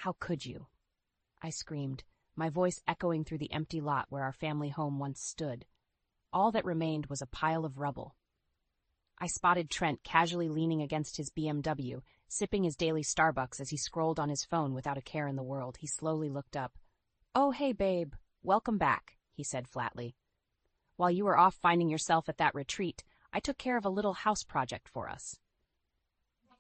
How could you? I screamed, my voice echoing through the empty lot where our family home once stood. All that remained was a pile of rubble. I spotted Trent casually leaning against his BMW, sipping his daily Starbucks as he scrolled on his phone without a care in the world. He slowly looked up. "Oh, hey, babe. Welcome back," he said flatly. "While you were off finding yourself at that retreat, I took care of a little house project for us."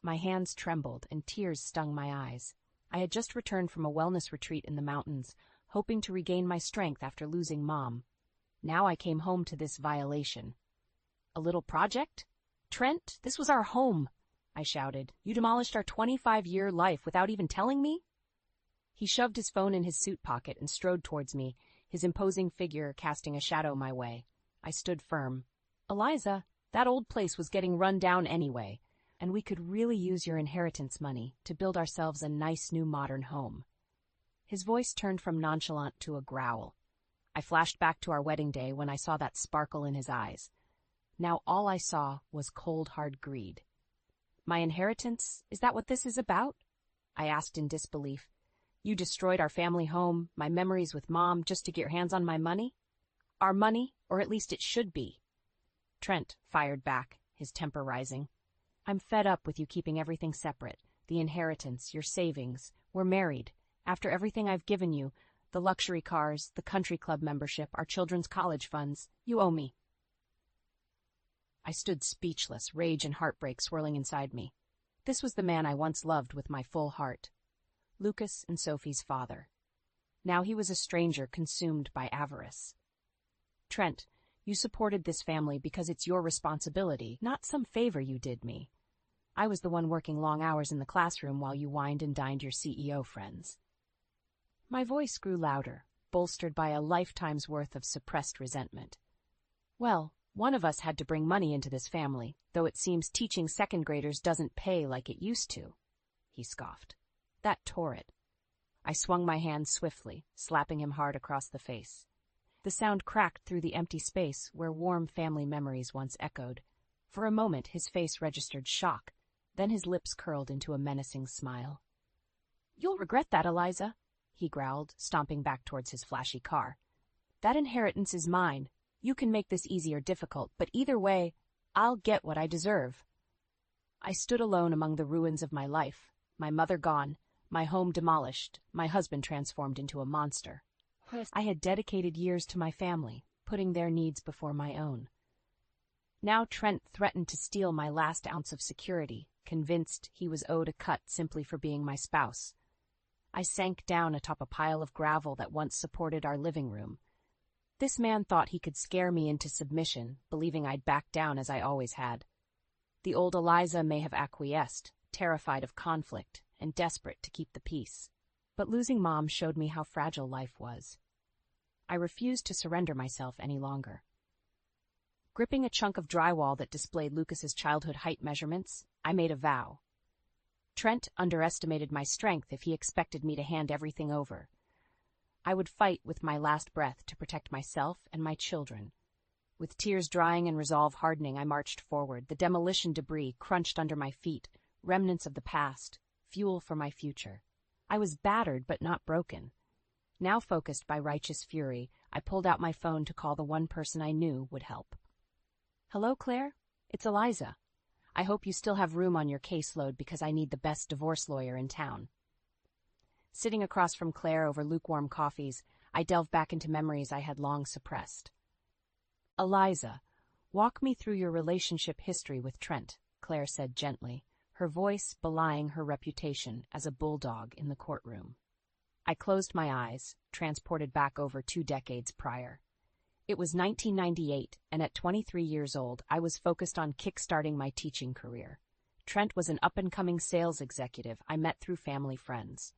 My hands trembled and tears stung my eyes. I had just returned from a wellness retreat in the mountains, hoping to regain my strength after losing Mom. Now I came home to this violation. "A little project? Trent, this was our home," I shouted. "You demolished our 25-year life without even telling me?" He shoved his phone in his suit pocket and strode towards me, his imposing figure casting a shadow my way. I stood firm. "Eliza, that old place was getting run down anyway, and we could really use your inheritance money to build ourselves a nice new modern home." His voice turned from nonchalant to a growl. I flashed back to our wedding day when I saw that sparkle in his eyes. Now all I saw was cold, hard greed. "My inheritance? Is that what this is about?" I asked in disbelief. "You destroyed our family home, my memories with Mom, just to get your hands on my money?" "Our money, or at least it should be." Trent fired back, his temper rising. "I'm fed up with you keeping everything separate. The inheritance, your savings. We're married. After everything I've given you, the luxury cars, the country club membership, our children's college funds, you owe me." I stood speechless, rage and heartbreak swirling inside me. This was the man I once loved with my full heart. Lucas and Sophie's father. Now he was a stranger consumed by avarice. "Trent, you supported this family because it's your responsibility, not some favor you did me. I was the one working long hours in the classroom while you wined and dined your CEO friends." My voice grew louder, bolstered by a lifetime's worth of suppressed resentment. "Well, one of us had to bring money into this family, though it seems teaching second graders doesn't pay like it used to," he scoffed. That tore it. I swung my hand swiftly, slapping him hard across the face. The sound cracked through the empty space where warm family memories once echoed. For a moment his face registered shock, then his lips curled into a menacing smile. "You'll regret that, Eliza," he growled, stomping back towards his flashy car. "That inheritance is mine. You can make this easy or difficult, but either way, I'll get what I deserve." I stood alone among the ruins of my life, my mother gone, my home demolished, my husband transformed into a monster. I had dedicated years to my family, putting their needs before my own. Now Trent threatened to steal my last ounce of security, convinced he was owed a cut simply for being my spouse. I sank down atop a pile of gravel that once supported our living room. This man thought he could scare me into submission, believing I'd back down as I always had. The old Eliza may have acquiesced, terrified of conflict and desperate to keep the peace. But losing Mom showed me how fragile life was. I refused to surrender myself any longer. Gripping a chunk of drywall that displayed Lucas's childhood height measurements, I made a vow. Trent underestimated my strength if he expected me to hand everything over. I would fight with my last breath to protect myself and my children. With tears drying and resolve hardening, I marched forward, the demolition debris crunched under my feet, remnants of the past, fuel for my future. I was battered but not broken. Now focused by righteous fury, I pulled out my phone to call the one person I knew would help. "Hello, Claire? It's Eliza. I hope you still have room on your caseload because I need the best divorce lawyer in town." Sitting across from Claire over lukewarm coffees, I delved back into memories I had long suppressed. "Eliza, walk me through your relationship history with Trent," Claire said gently, her voice belying her reputation as a bulldog in the courtroom. I closed my eyes, transported back over 2 decades prior. It was 1998, and at 23 years old, I was focused on kickstarting my teaching career. Trent was an up-and-coming sales executive I met through family friends.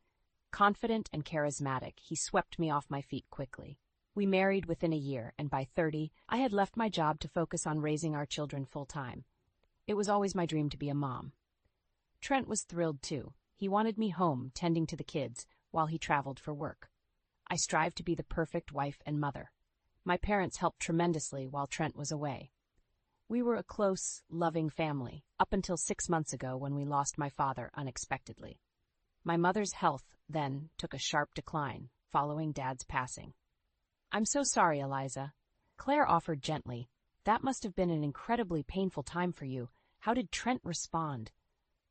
Confident and charismatic, he swept me off my feet quickly. We married within a year, and by 30, I had left my job to focus on raising our children full-time. It was always my dream to be a mom. Trent was thrilled, too. He wanted me home, tending to the kids, while he traveled for work. I strived to be the perfect wife and mother. My parents helped tremendously while Trent was away. We were a close, loving family, up until 6 months ago when we lost my father unexpectedly. My mother's health, then, took a sharp decline, following Dad's passing. "I'm so sorry, Eliza," Claire offered gently. "That must have been an incredibly painful time for you. How did Trent respond?"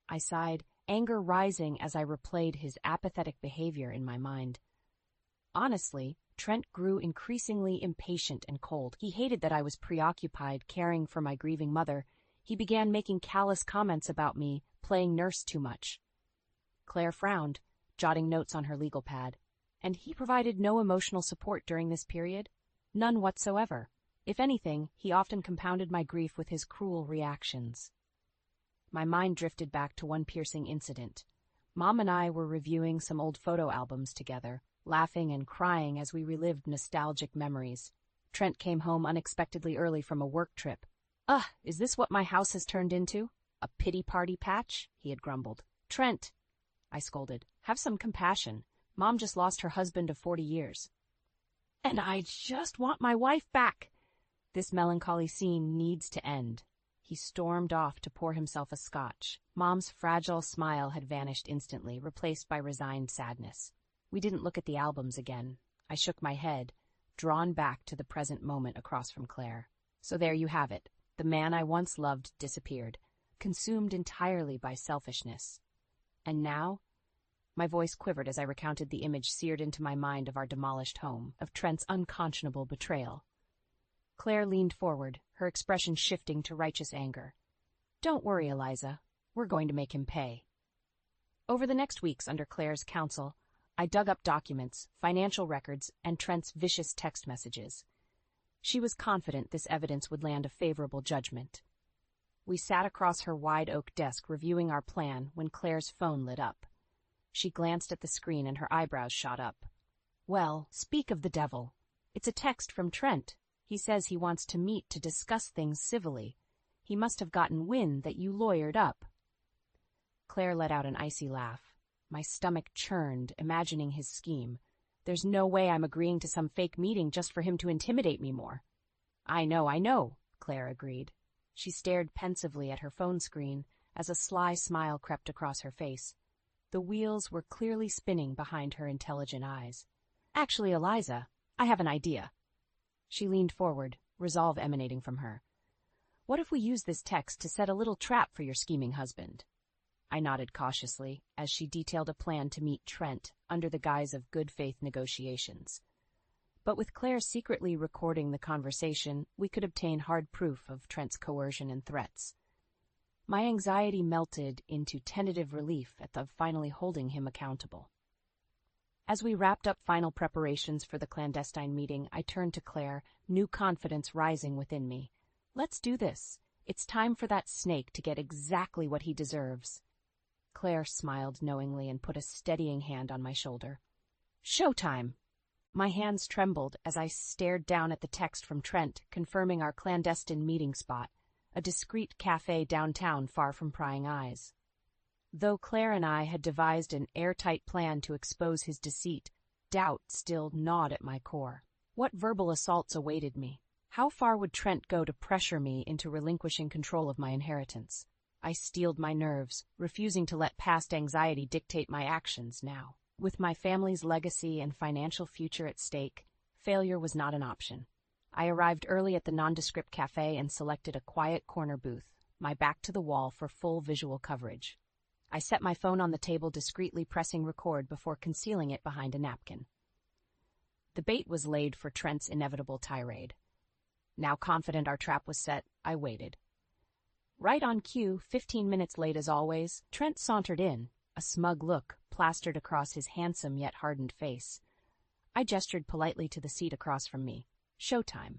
I sighed, anger rising as I replayed his apathetic behavior in my mind. Honestly, Trent grew increasingly impatient and cold. He hated that I was preoccupied caring for my grieving mother. He began making callous comments about me playing nurse too much. Claire frowned, jotting notes on her legal pad. "And he provided no emotional support during this period?" "None whatsoever. If anything, he often compounded my grief with his cruel reactions." My mind drifted back to one piercing incident. Mom and I were reviewing some old photo albums together, laughing and crying as we relived nostalgic memories. Trent came home unexpectedly early from a work trip. "Ugh, is this what my house has turned into? A pity party patch?" he had grumbled. "Trent," I scolded, "have some compassion. Mom just lost her husband of 40 years. And I just want my wife back. This melancholy scene needs to end." He stormed off to pour himself a scotch. Mom's fragile smile had vanished instantly, replaced by resigned sadness. We didn't look at the albums again. I shook my head, drawn back to the present moment across from Claire. So there you have it. The man I once loved disappeared, consumed entirely by selfishness. And now? My voice quivered as I recounted the image seared into my mind of our demolished home, of Trent's unconscionable betrayal. Claire leaned forward, her expression shifting to righteous anger. "Don't worry, Eliza. We're going to make him pay." Over the next weeks, under Claire's counsel, I dug up documents, financial records, and Trent's vicious text messages. She was confident this evidence would land a favorable judgment. We sat across her wide oak desk reviewing our plan when Claire's phone lit up. She glanced at the screen and her eyebrows shot up. "Well, speak of the devil. It's a text from Trent. He says he wants to meet to discuss things civilly. He must have gotten wind that you lawyered up." Claire let out an icy laugh. My stomach churned, imagining his scheme. "There's no way I'm agreeing to some fake meeting just for him to intimidate me more." I know," Claire agreed. She stared pensively at her phone screen as a sly smile crept across her face. The wheels were clearly spinning behind her intelligent eyes. "Actually, Eliza, I have an idea." She leaned forward, resolve emanating from her. "What if we use this text to set a little trap for your scheming husband?" I nodded cautiously as she detailed a plan to meet Trent under the guise of good faith negotiations. But with Claire secretly recording the conversation, we could obtain hard proof of Trent's coercion and threats. My anxiety melted into tentative relief at the finally holding him accountable. As we wrapped up final preparations for the clandestine meeting, I turned to Claire, new confidence rising within me. "Let's do this. It's time for that snake to get exactly what he deserves." Claire smiled knowingly and put a steadying hand on my shoulder. "Showtime!" My hands trembled as I stared down at the text from Trent confirming our clandestine meeting spot, a discreet cafe downtown far from prying eyes. Though Claire and I had devised an airtight plan to expose his deceit, doubt still gnawed at my core. What verbal assaults awaited me? How far would Trent go to pressure me into relinquishing control of my inheritance? I steeled my nerves, refusing to let past anxiety dictate my actions now. With my family's legacy and financial future at stake, failure was not an option. I arrived early at the nondescript cafe and selected a quiet corner booth, my back to the wall for full visual coverage. I set my phone on the table, discreetly pressing record before concealing it behind a napkin. The bait was laid for Trent's inevitable tirade. Now confident our trap was set, I waited. Right on cue, 15 minutes late as always, Trent sauntered in, a smug look plastered across his handsome yet hardened face. I gestured politely to the seat across from me. Showtime.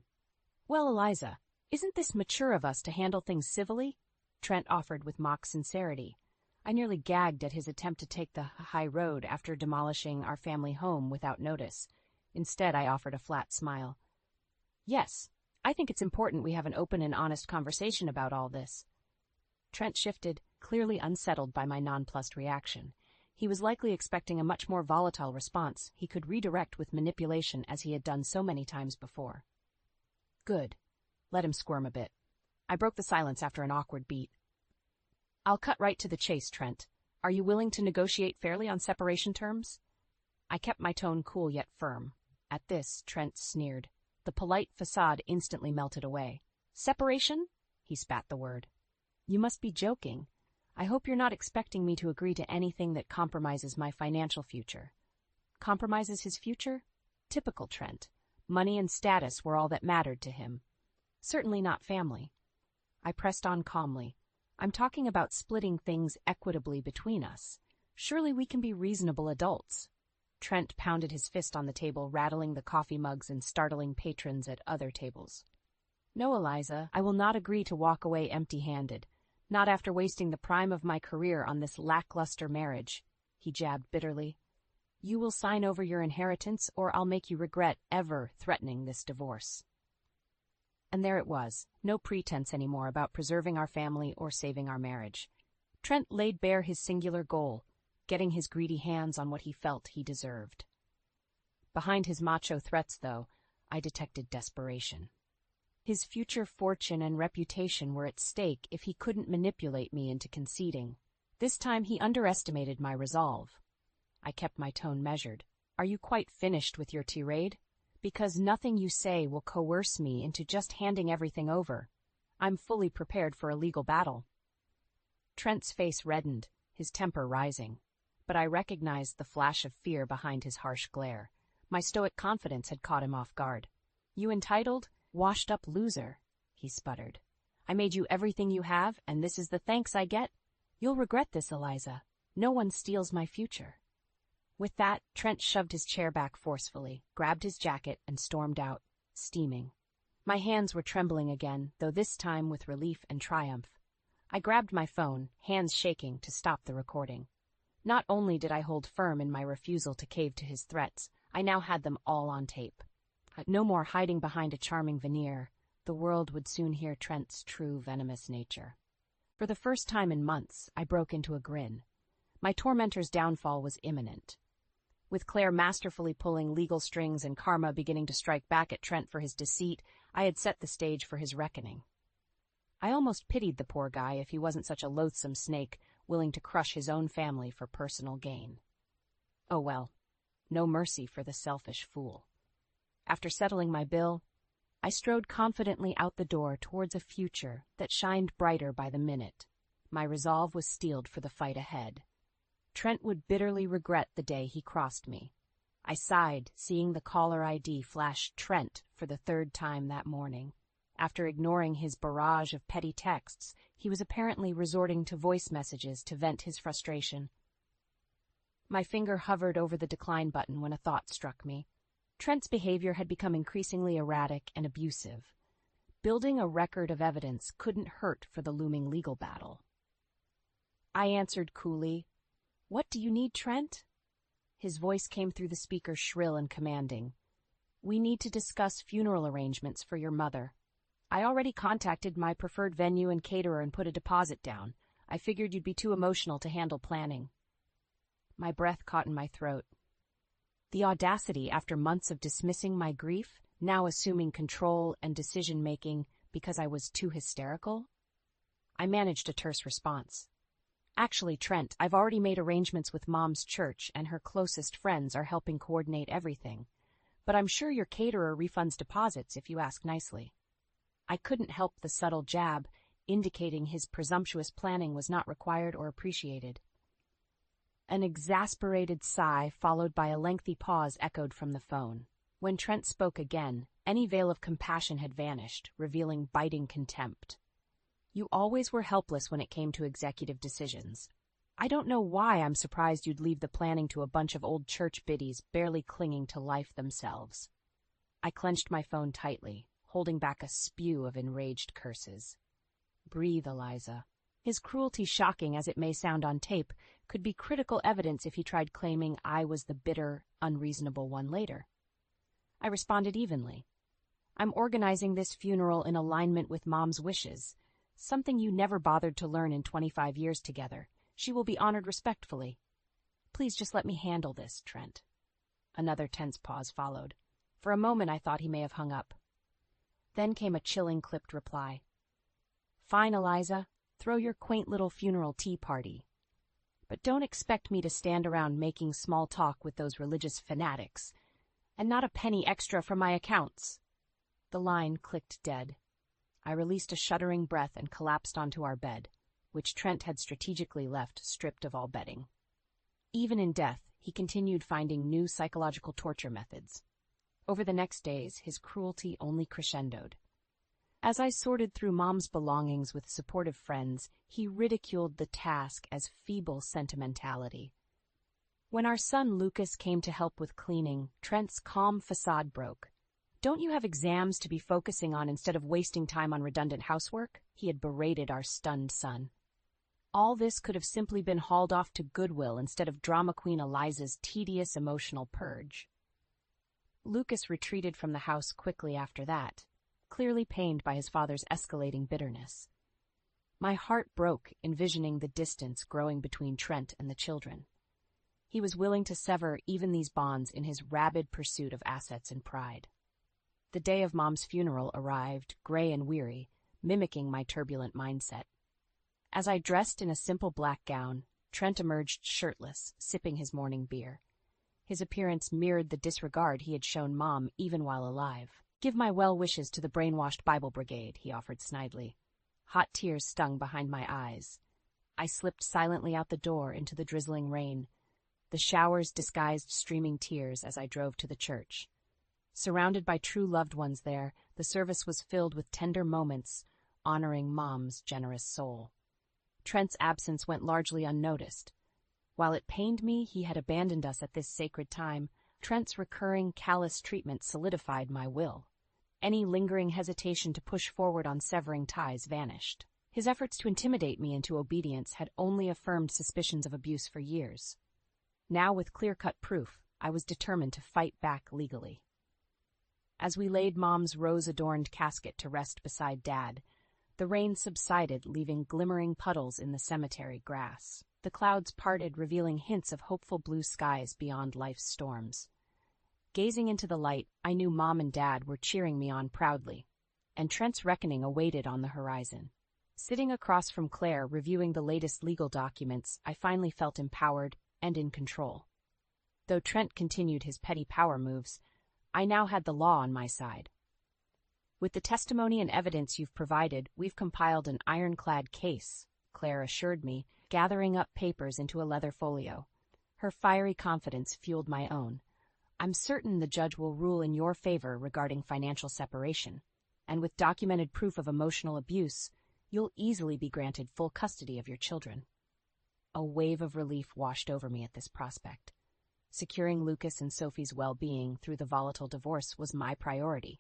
"Well, Eliza, isn't this mature of us to handle things civilly?" Trent offered with mock sincerity. I nearly gagged at his attempt to take the high road after demolishing our family home without notice. Instead, I offered a flat smile. "Yes, I think it's important we have an open and honest conversation about all this." Trent shifted, clearly unsettled by my nonplussed reaction. He was likely expecting a much more volatile response he could redirect with manipulation as he had done so many times before. Good. Let him squirm a bit. I broke the silence after an awkward beat. "I'll cut right to the chase, Trent. Are you willing to negotiate fairly on separation terms? I kept my tone cool yet firm. At this, Trent sneered. The polite facade instantly melted away. Separation? He spat the word. You must be joking. I hope you're not expecting me to agree to anything that compromises my financial future. Compromises his future? Typical Trent. Money and status were all that mattered to him. Certainly not family. I pressed on calmly. I'm talking about splitting things equitably between us. Surely we can be reasonable adults. Trent pounded his fist on the table, rattling the coffee mugs and startling patrons at other tables. No, Eliza, I will not agree to walk away empty-handed. Not after wasting the prime of my career on this lackluster marriage, he jabbed bitterly. You will sign over your inheritance, or I'll make you regret ever threatening this divorce. And there it was, no pretense anymore about preserving our family or saving our marriage. Trent laid bare his singular goal, getting his greedy hands on what he felt he deserved. Behind his macho threats, though, I detected desperation. His future fortune and reputation were at stake if he couldn't manipulate me into conceding. This time he underestimated my resolve. I kept my tone measured. Are you quite finished with your tirade? Because nothing you say will coerce me into just handing everything over. I'm fully prepared for a legal battle. Trent's face reddened, his temper rising. But I recognized the flash of fear behind his harsh glare. My stoic confidence had caught him off guard. You entitled, washed-up loser, he sputtered. I made you everything you have, and this is the thanks I get? You'll regret this, Eliza. No one steals my future. With that, Trent shoved his chair back forcefully, grabbed his jacket, and stormed out, steaming. My hands were trembling again, though this time with relief and triumph. I grabbed my phone, hands shaking, to stop the recording. Not only did I hold firm in my refusal to cave to his threats, I now had them all on tape. No more hiding behind a charming veneer. The world would soon hear Trent's true venomous nature. For the first time in months, I broke into a grin. My tormentor's downfall was imminent. With Claire masterfully pulling legal strings and karma beginning to strike back at Trent for his deceit, I had set the stage for his reckoning. I almost pitied the poor guy if he wasn't such a loathsome snake, willing to crush his own family for personal gain. Oh well, no mercy for the selfish fool. After settling my bill, I strode confidently out the door towards a future that shined brighter by the minute. My resolve was steeled for the fight ahead. Trent would bitterly regret the day he crossed me. I sighed, seeing the caller ID flash Trent for the third time that morning. After ignoring his barrage of petty texts, he was apparently resorting to voice messages to vent his frustration. My finger hovered over the decline button when a thought struck me. Trent's behavior had become increasingly erratic and abusive. Building a record of evidence couldn't hurt for the looming legal battle. I answered coolly, "What do you need, Trent?" His voice came through the speaker shrill and commanding. "We need to discuss funeral arrangements for your mother. I already contacted my preferred venue and caterer and put a deposit down. I figured you'd be too emotional to handle planning." My breath caught in my throat. The audacity after months of dismissing my grief, now assuming control and decision-making because I was too hysterical? I managed a terse response. "Actually, Trent, I've already made arrangements with Mom's church and her closest friends are helping coordinate everything. But I'm sure your caterer refunds deposits if you ask nicely." I couldn't help the subtle jab, indicating his presumptuous planning was not required or appreciated. An exasperated sigh followed by a lengthy pause echoed from the phone. When Trent spoke again, any veil of compassion had vanished, revealing biting contempt. "You always were helpless when it came to executive decisions. I don't know why I'm surprised you'd leave the planning to a bunch of old church biddies barely clinging to life themselves." I clenched my phone tightly, holding back a spew of enraged curses. "Breathe, Eliza." His cruelty, shocking as it may sound on tape, could be critical evidence if he tried claiming I was the bitter, unreasonable one later. I responded evenly. "I'm organizing this funeral in alignment with Mom's wishes, something you never bothered to learn in 25 years together. She will be honored respectfully. Please just let me handle this, Trent." Another tense pause followed. For a moment I thought he may have hung up. Then came a chilling, clipped reply. "Fine, Eliza. Throw your quaint little funeral tea party." But don't expect me to stand around making small talk with those religious fanatics, and not a penny extra from my accounts." The line clicked dead. I released a shuddering breath and collapsed onto our bed, which Trent had strategically left stripped of all bedding. Even in death, he continued finding new psychological torture methods. Over the next days, his cruelty only crescendoed. As I sorted through Mom's belongings with supportive friends, he ridiculed the task as feeble sentimentality. When our son Lucas came to help with cleaning, Trent's calm facade broke. "Don't you have exams to be focusing on instead of wasting time on redundant housework?" he had berated our stunned son. All this could have simply been hauled off to Goodwill instead of drama queen Eliza's tedious emotional purge. Lucas retreated from the house quickly after that, clearly pained by his father's escalating bitterness. My heart broke envisioning the distance growing between Trent and the children. He was willing to sever even these bonds in his rabid pursuit of assets and pride. The day of Mom's funeral arrived, gray and weary, mimicking my turbulent mindset. As I dressed in a simple black gown, Trent emerged shirtless, sipping his morning beer. His appearance mirrored the disregard he had shown Mom even while alive. "Give my well wishes to the brainwashed Bible Brigade," he offered snidely. Hot tears stung behind my eyes. I slipped silently out the door into the drizzling rain. The showers disguised streaming tears as I drove to the church. Surrounded by true loved ones there, the service was filled with tender moments, honoring Mom's generous soul. Trent's absence went largely unnoticed. While it pained me he had abandoned us at this sacred time, Trent's recurring callous treatment solidified my will. Any lingering hesitation to push forward on severing ties vanished. His efforts to intimidate me into obedience had only affirmed suspicions of abuse for years. Now, with clear-cut proof, I was determined to fight back legally. As we laid Mom's rose-adorned casket to rest beside Dad, the rain subsided, leaving glimmering puddles in the cemetery grass. The clouds parted, revealing hints of hopeful blue skies beyond life's storms. Gazing into the light, I knew Mom and Dad were cheering me on proudly, and Trent's reckoning awaited on the horizon. Sitting across from Claire, reviewing the latest legal documents, I finally felt empowered and in control. Though Trent continued his petty power moves, I now had the law on my side. "With the testimony and evidence you've provided, we've compiled an ironclad case," Claire assured me, gathering up papers into a leather folio. Her fiery confidence fueled my own. "I'm certain the judge will rule in your favor regarding financial separation, and with documented proof of emotional abuse, you'll easily be granted full custody of your children." A wave of relief washed over me at this prospect. Securing Lucas and Sophie's well-being through the volatile divorce was my priority.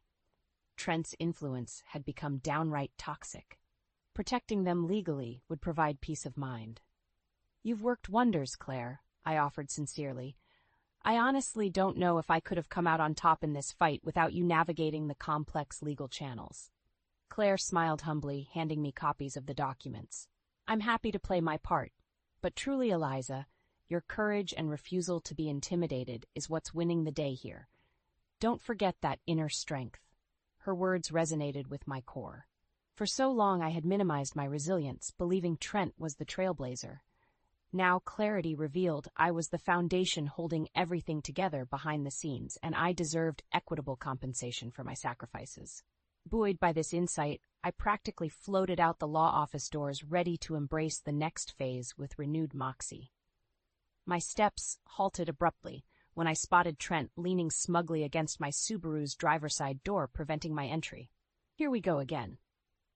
Trent's influence had become downright toxic. Protecting them legally would provide peace of mind. "You've worked wonders, Claire," I offered sincerely. "I honestly don't know if I could have come out on top in this fight without you navigating the complex legal channels." Claire smiled humbly, handing me copies of the documents. "I'm happy to play my part, but truly, Eliza, your courage and refusal to be intimidated is what's winning the day here. Don't forget that inner strength." Her words resonated with my core. For so long I had minimized my resilience, believing Trent was the trailblazer. Now clarity revealed I was the foundation holding everything together behind the scenes, and I deserved equitable compensation for my sacrifices. Buoyed by this insight, I practically floated out the law office doors, ready to embrace the next phase with renewed moxie. My steps halted abruptly when I spotted Trent leaning smugly against my Subaru's driver's side door, preventing my entry. "Here we go again."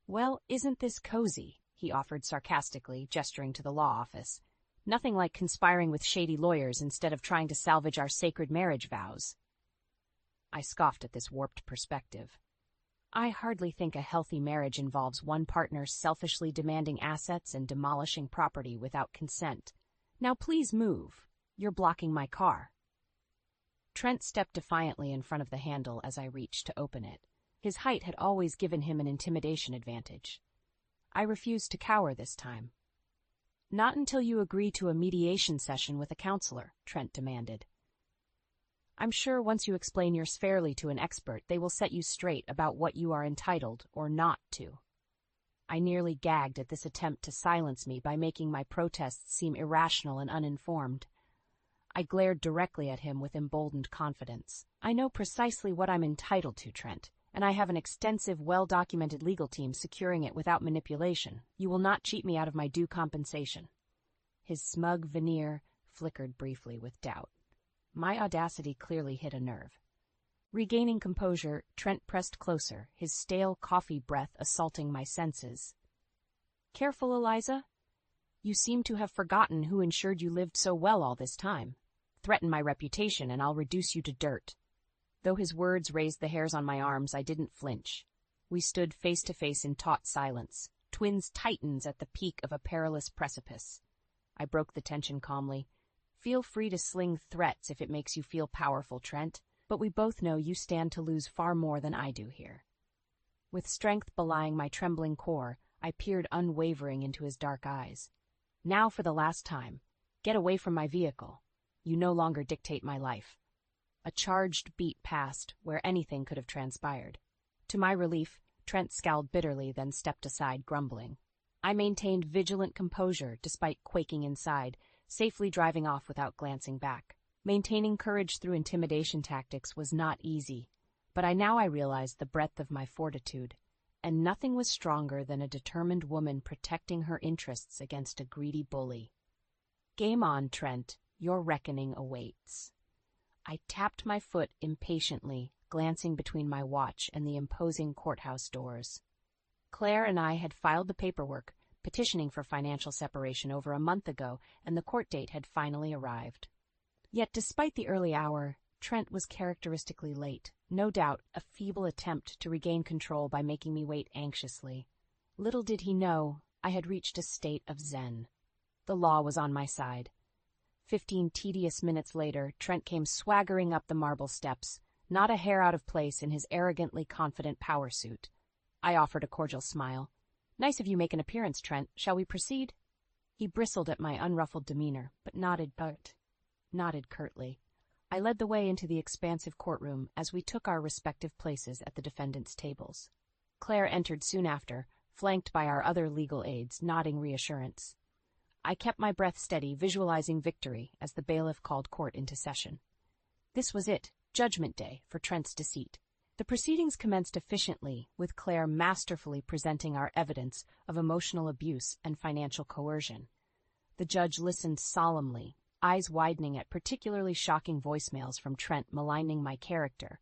"Well, isn't this cozy?" he offered sarcastically, gesturing to the law office. "Nothing like conspiring with shady lawyers instead of trying to salvage our sacred marriage vows." I scoffed at this warped perspective. I hardly think a healthy marriage involves one partner selfishly demanding assets and demolishing property without consent. "Now please move. You're blocking my car." Trent stepped defiantly in front of the handle as I reached to open it. His height had always given him an intimidation advantage. I refused to cower this time. "Not until you agree to a mediation session with a counselor," Trent demanded. "I'm sure once you explain yours fairly to an expert, they will set you straight about what you are entitled or not to." I nearly gagged at this attempt to silence me by making my protests seem irrational and uninformed. I glared directly at him with emboldened confidence. I know precisely what I'm entitled to, Trent, and I have an extensive, well-documented legal team securing it without manipulation. You will not cheat me out of my due compensation. His smug veneer flickered briefly with doubt. My audacity clearly hit a nerve. Regaining composure, Trent pressed closer, his stale coffee breath assaulting my senses. Careful, Eliza. You seem to have forgotten who ensured you lived so well all this time. Threaten my reputation and I'll reduce you to dirt. Though his words raised the hairs on my arms, I didn't flinch. We stood face to face in taut silence, twins titans at the peak of a perilous precipice. I broke the tension calmly. Feel free to sling threats if it makes you feel powerful, Trent, but we both know you stand to lose far more than I do here. With strength belying my trembling core, I peered unwavering into his dark eyes. Now for the last time. Get away from my vehicle. You no longer dictate my life. A charged beat passed where anything could have transpired. To my relief, Trent scowled bitterly, then stepped aside, grumbling. I maintained vigilant composure despite quaking inside, safely driving off without glancing back. Maintaining courage through intimidation tactics was not easy, but I realized the breadth of my fortitude, and nothing was stronger than a determined woman protecting her interests against a greedy bully. Game on, Trent. Your reckoning awaits. I tapped my foot impatiently, glancing between my watch and the imposing courthouse doors. Claire and I had filed the paperwork, petitioning for financial separation over a month ago, and the court date had finally arrived. Yet despite the early hour, Trent was characteristically late, no doubt a feeble attempt to regain control by making me wait anxiously. Little did he know, I had reached a state of zen. The law was on my side. 15 tedious minutes later, Trent came swaggering up the marble steps, not a hair out of place in his arrogantly confident power suit. I offered a cordial smile. Nice of you make an appearance, Trent. Shall we proceed? He bristled at my unruffled demeanor, but nodded curtly. I led the way into the expansive courtroom as we took our respective places at the defendants' tables. Claire entered soon after, flanked by our other legal aides, nodding reassurance. I kept my breath steady, visualizing victory as the bailiff called court into session. This was it, Judgment Day, for Trent's deceit. The proceedings commenced efficiently, with Claire masterfully presenting our evidence of emotional abuse and financial coercion. The judge listened solemnly, eyes widening at particularly shocking voicemails from Trent maligning my character.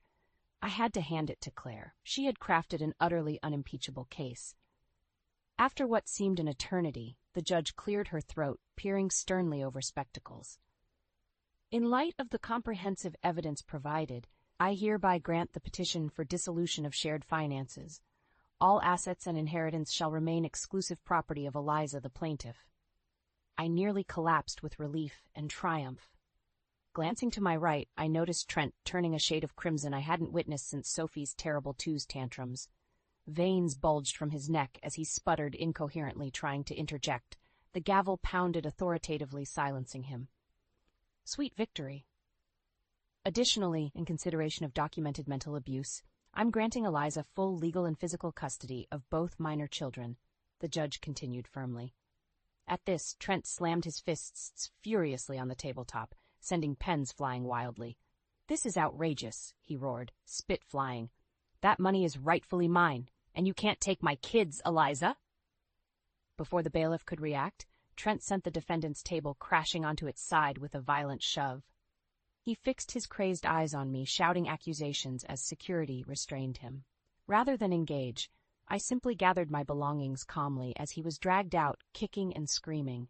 I had to hand it to Claire. She had crafted an utterly unimpeachable case. After what seemed an eternity, the judge cleared her throat, peering sternly over spectacles. In light of the comprehensive evidence provided, I hereby grant the petition for dissolution of shared finances. All assets and inheritance shall remain exclusive property of Eliza, the plaintiff. I nearly collapsed with relief and triumph. Glancing to my right, I noticed Trent turning a shade of crimson I hadn't witnessed since Sophie's terrible twos tantrums. Veins bulged from his neck as he sputtered incoherently, trying to interject. The gavel pounded authoritatively, silencing him. Sweet victory. Additionally, in consideration of documented mental abuse, I'm granting Eliza full legal and physical custody of both minor children, the judge continued firmly. At this, Trent slammed his fists furiously on the tabletop, sending pens flying wildly. This is outrageous, he roared, spit flying. That money is rightfully mine, and you can't take my kids, Eliza. Before the bailiff could react, Trent sent the defendant's table crashing onto its side with a violent shove. He fixed his crazed eyes on me, shouting accusations as security restrained him. Rather than engage, I simply gathered my belongings calmly as he was dragged out, kicking and screaming.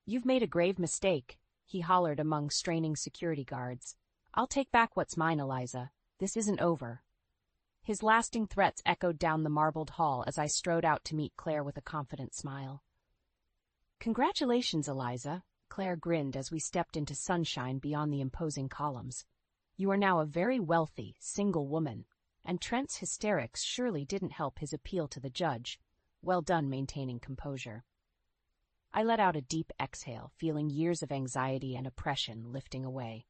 You've made a grave mistake, he hollered among straining security guards. I'll take back what's mine, Eliza. This isn't over. His lasting threats echoed down the marbled hall as I strode out to meet Claire with a confident smile. Congratulations, Eliza, Claire grinned as we stepped into sunshine beyond the imposing columns. You are now a very wealthy, single woman, and Trent's hysterics surely didn't help his appeal to the judge. Well done maintaining composure. I let out a deep exhale, feeling years of anxiety and oppression lifting away.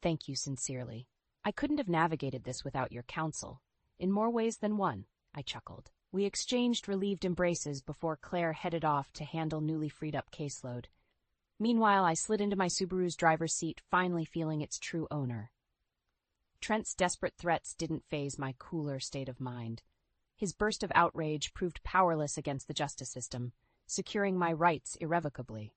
Thank you sincerely. I couldn't have navigated this without your counsel. In more ways than one, I chuckled. We exchanged relieved embraces before Claire headed off to handle newly freed-up caseload. Meanwhile, I slid into my Subaru's driver's seat, finally feeling its true owner. Trent's desperate threats didn't faze my cooler state of mind. His burst of outrage proved powerless against the justice system, securing my rights irrevocably.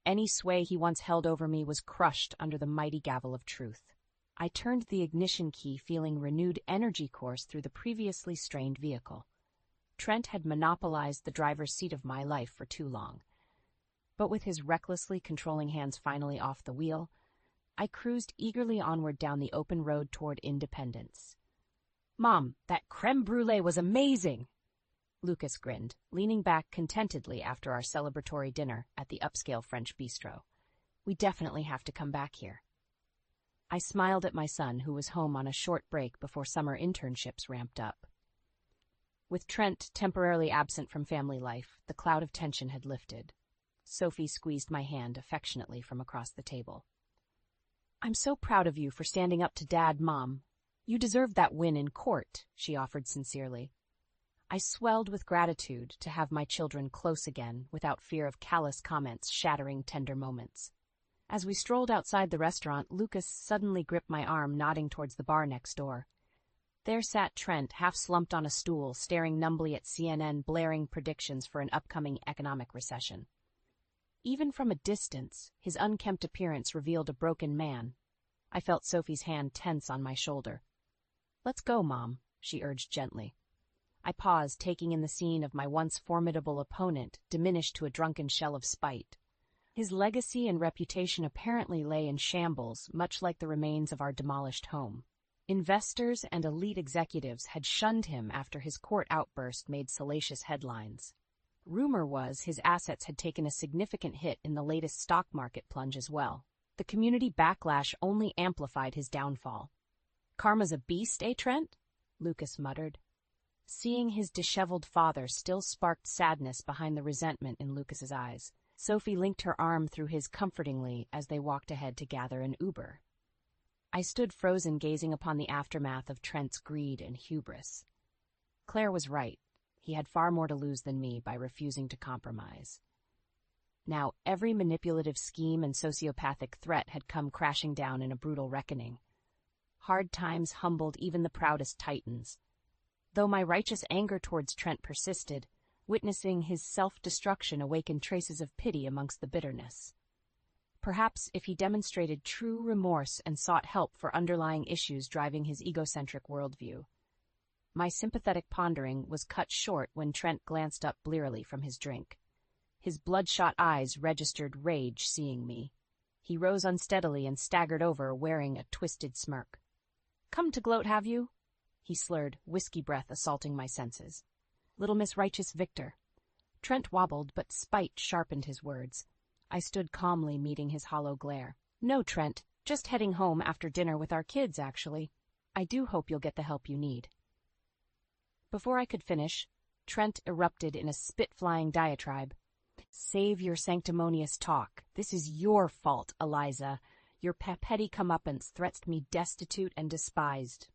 Any sway he once held over me was crushed under the mighty gavel of truth. I turned the ignition key, feeling renewed energy course through the previously strained vehicle. Trent had monopolized the driver's seat of my life for too long. But with his recklessly controlling hands finally off the wheel, I cruised eagerly onward down the open road toward independence. "Mom, that creme brulee was amazing!" Lucas grinned, leaning back contentedly after our celebratory dinner at the upscale French bistro. "We definitely have to come back here." I smiled at my son, who was home on a short break before summer internships ramped up. With Trent temporarily absent from family life, the cloud of tension had lifted. Sophie squeezed my hand affectionately from across the table. "I'm so proud of you for standing up to Dad, Mom. You deserved that win in court," she offered sincerely. I swelled with gratitude to have my children close again, without fear of callous comments shattering tender moments. As we strolled outside the restaurant, Lucas suddenly gripped my arm, nodding towards the bar next door. There sat Trent, half slumped on a stool, staring numbly at CNN, blaring predictions for an upcoming economic recession. Even from a distance, his unkempt appearance revealed a broken man. I felt Sophie's hand tense on my shoulder. "Let's go, Mom," she urged gently. I paused, taking in the scene of my once formidable opponent, diminished to a drunken shell of spite. His legacy and reputation apparently lay in shambles, much like the remains of our demolished home. Investors and elite executives had shunned him after his court outburst made salacious headlines. Rumor was his assets had taken a significant hit in the latest stock market plunge as well. The community backlash only amplified his downfall. "Karma's a beast, eh, Trent?" Lucas muttered. Seeing his disheveled father still sparked sadness behind the resentment in Lucas's eyes. Sophie linked her arm through his comfortingly as they walked ahead to gather an Uber. I stood frozen, gazing upon the aftermath of Trent's greed and hubris. Claire was right. He had far more to lose than me by refusing to compromise. Now every manipulative scheme and sociopathic threat had come crashing down in a brutal reckoning. Hard times humbled even the proudest titans. Though my righteous anger towards Trent persisted, witnessing his self-destruction awakened traces of pity amongst the bitterness. Perhaps if he demonstrated true remorse and sought help for underlying issues driving his egocentric worldview. My sympathetic pondering was cut short when Trent glanced up blearily from his drink. His bloodshot eyes registered rage seeing me. He rose unsteadily and staggered over, wearing a twisted smirk. "Come to gloat, have you?" he slurred, whiskey breath assaulting my senses. "Little Miss Righteous Victor." Trent wobbled, but spite sharpened his words. I stood calmly, meeting his hollow glare. "No, Trent, just heading home after dinner with our kids, actually. I do hope you'll get the help you need." Before I could finish, Trent erupted in a spit-flying diatribe. "Save your sanctimonious talk. This is your fault, Eliza. Your petty comeuppance threats me destitute and despised."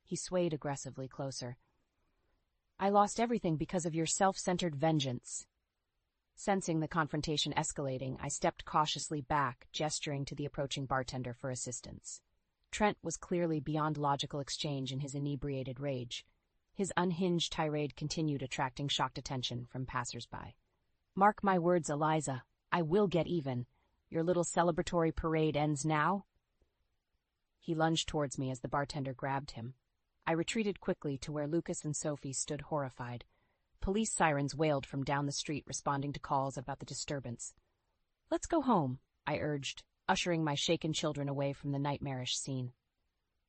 He swayed aggressively closer. "I lost everything because of your self-centered vengeance." Sensing the confrontation escalating, I stepped cautiously back, gesturing to the approaching bartender for assistance. Trent was clearly beyond logical exchange in his inebriated rage. His unhinged tirade continued, attracting shocked attention from passers-by. "Mark my words, Eliza. I will get even. Your little celebratory parade ends now." He lunged towards me as the bartender grabbed him. I retreated quickly to where Lucas and Sophie stood horrified. Police sirens wailed from down the street, responding to calls about the disturbance. "Let's go home," I urged, ushering my shaken children away from the nightmarish scene.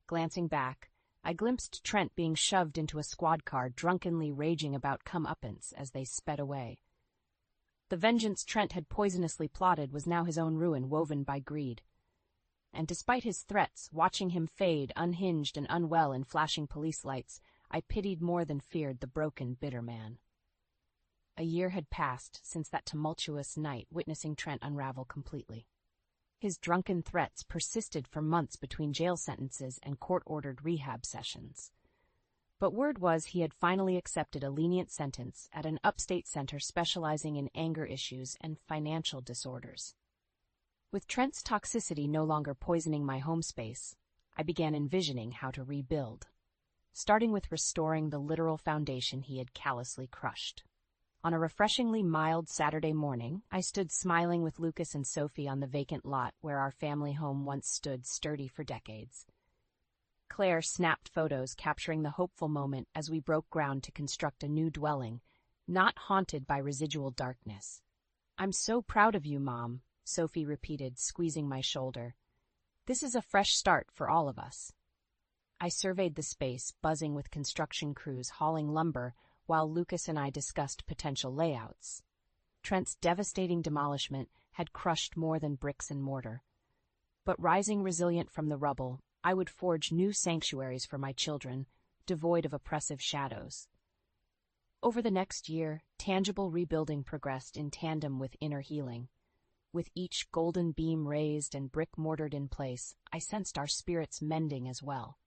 Glancing back, I glimpsed Trent being shoved into a squad car, drunkenly raging about comeuppance as they sped away. The vengeance Trent had poisonously plotted was now his own ruin, woven by greed. And despite his threats, watching him fade, unhinged and unwell in flashing police lights, I pitied more than feared the broken, bitter man. A year had passed since that tumultuous night, witnessing Trent unravel completely. His drunken threats persisted for months between jail sentences and court-ordered rehab sessions. But word was he had finally accepted a lenient sentence at an upstate center specializing in anger issues and financial disorders. With Trent's toxicity no longer poisoning my home space, I began envisioning how to rebuild, starting with restoring the literal foundation he had callously crushed. On a refreshingly mild Saturday morning, I stood smiling with Lucas and Sophie on the vacant lot where our family home once stood sturdy for decades. Claire snapped photos capturing the hopeful moment as we broke ground to construct a new dwelling, not haunted by residual darkness. "I'm so proud of you, Mom," Sophie repeated, squeezing my shoulder. "This is a fresh start for all of us." I surveyed the space, buzzing with construction crews hauling lumber, while Lucas and I discussed potential layouts. Trent's devastating demolishment had crushed more than bricks and mortar. But rising resilient from the rubble, I would forge new sanctuaries for my children, devoid of oppressive shadows. Over the next year, tangible rebuilding progressed in tandem with inner healing. With each golden beam raised and brick mortared in place, I sensed our spirits mending as well.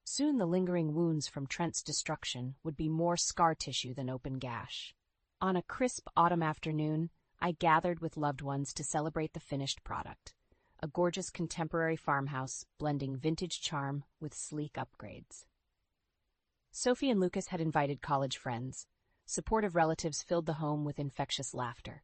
Soon the lingering wounds from Trent's destruction would be more scar tissue than open gash. On a crisp autumn afternoon, I gathered with loved ones to celebrate the finished product, a gorgeous contemporary farmhouse blending vintage charm with sleek upgrades. Sophie and Lucas had invited college friends. Supportive relatives filled the home with infectious laughter.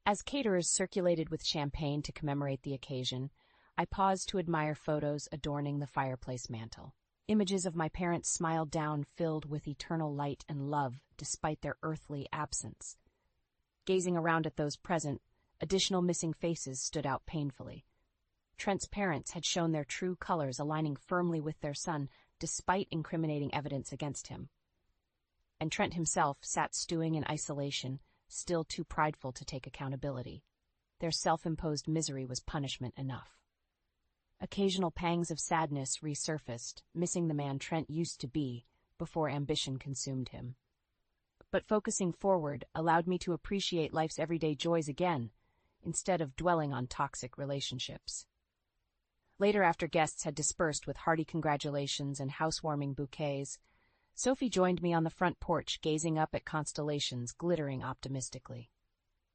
As caterers circulated with champagne to commemorate the occasion, I paused to admire photos adorning the fireplace mantel. Images of my parents smiled down, filled with eternal light and love despite their earthly absence. Gazing around at those present, additional missing faces stood out painfully. Trent's parents had shown their true colors, aligning firmly with their son despite incriminating evidence against him. And Trent himself sat stewing in isolation, still too prideful to take accountability. Their self-imposed misery was punishment enough. Occasional pangs of sadness resurfaced, missing the man Trent used to be before ambition consumed him. But focusing forward allowed me to appreciate life's everyday joys again, instead of dwelling on toxic relationships. Later, after guests had dispersed with hearty congratulations and housewarming bouquets, Sophie joined me on the front porch, gazing up at constellations glittering optimistically.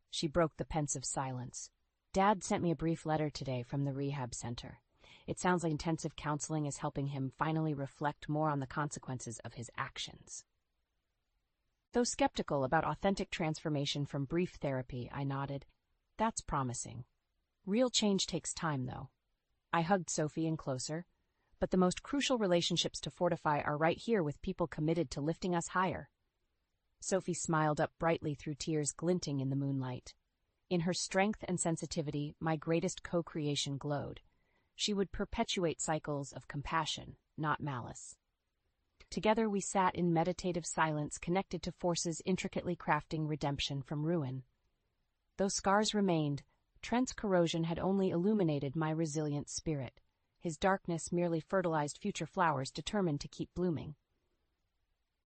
She broke the pensive silence. "Dad sent me a brief letter today from the rehab center. It sounds like intensive counseling is helping him finally reflect more on the consequences of his actions." Though skeptical about authentic transformation from brief therapy, I nodded. "That's promising. Real change takes time, though." I hugged Sophie in closer. "But the most crucial relationships to fortify are right here with people committed to lifting us higher." Sophie smiled up brightly through tears glinting in the moonlight. In her strength and sensitivity, my greatest co-creation glowed. She would perpetuate cycles of compassion, not malice. Together we sat in meditative silence, connected to forces intricately crafting redemption from ruin. Though scars remained, Trent's corrosion had only illuminated my resilient spirit. His darkness merely fertilized future flowers determined to keep blooming.